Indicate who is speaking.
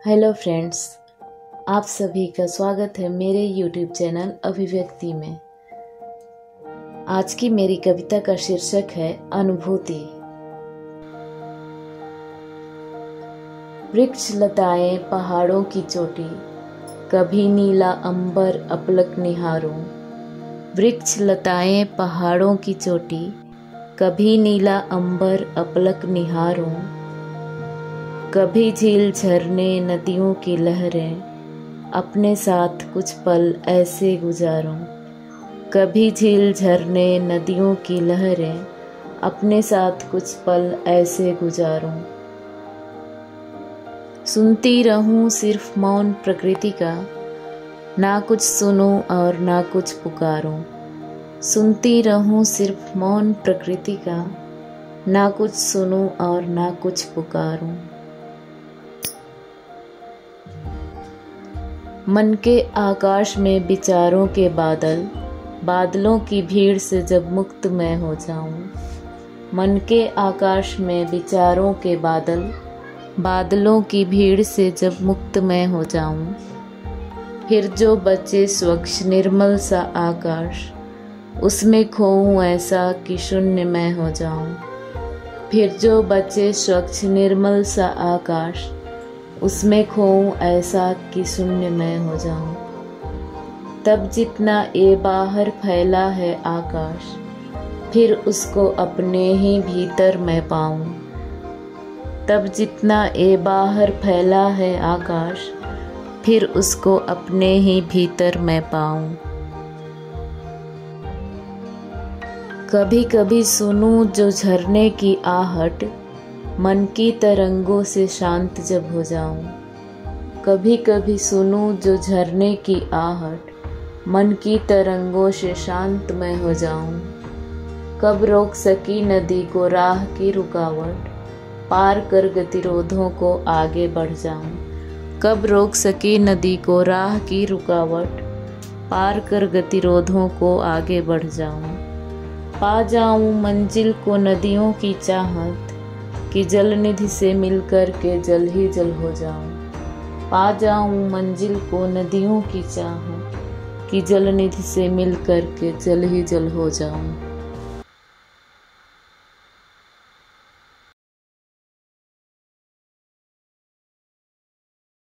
Speaker 1: Hello friends, आप सभी का स्वागत है मेरे यूट्यूब चैनल अभिव्यक्ति में। आज की मेरी कविता का शीर्षक है अनुभूति। वृक्ष लताएं पहाड़ों की चोटी, कभी नीला अंबर अपलक निहारूं। वृक्ष लताएं पहाड़ों की चोटी, कभी नीला अंबर अपलक निहारूं। कभी झील झरने नदियों की लहरें, अपने साथ कुछ पल ऐसे गुजारूं। कभी झील झरने नदियों की लहरें, अपने साथ कुछ पल ऐसे गुजारूं। सुनती रहूं सिर्फ मौन प्रकृति का, ना कुछ सुनूं और ना कुछ पुकारूं। सुनती रहूं सिर्फ मौन प्रकृति का, ना कुछ सुनूं और ना कुछ पुकारूं। मन के आकाश में विचारों के बादल, बादलों की भीड़ से जब मुक्त मैं हो जाऊं। मन के आकाश में विचारों के बादल, बादलों की भीड़ से जब मुक्त मैं हो जाऊं। फिर जो बचे स्वच्छ निर्मल सा आकाश, उसमें खोऊं ऐसा कि शून्य मैं हो जाऊं। फिर जो बचे स्वच्छ निर्मल सा आकाश, उसमें खोऊं ऐसा कि शून्य मैं हो जाऊं। तब जितना ये बाहर फैला है आकाश, फिर उसको अपने ही भीतर मैं पाऊं। तब जितना ये बाहर फैला है आकाश, फिर उसको अपने ही भीतर मैं पाऊं। कभी कभी सुनूं जो झरने की आहट, मन की तरंगों से शांत जब हो जाऊं। कभी कभी सुनूं जो झरने की आहट, मन की तरंगों से शांत मैं हो जाऊं। कब रोक सकी नदी को राह की रुकावट, पार कर गतिरोधों को आगे बढ़ जाऊं। कब रोक सकी नदी को राह की रुकावट, पार कर गतिरोधों को आगे बढ़ जाऊं। पा जाऊं मंजिल को नदियों की चाहत, कि जल निधि से मिलकर के जल ही जल हो जाऊं। पा जाऊं मंजिल को नदियों की चाहत, कि जल निधि से मिलकर के जल ही जल हो जाऊं।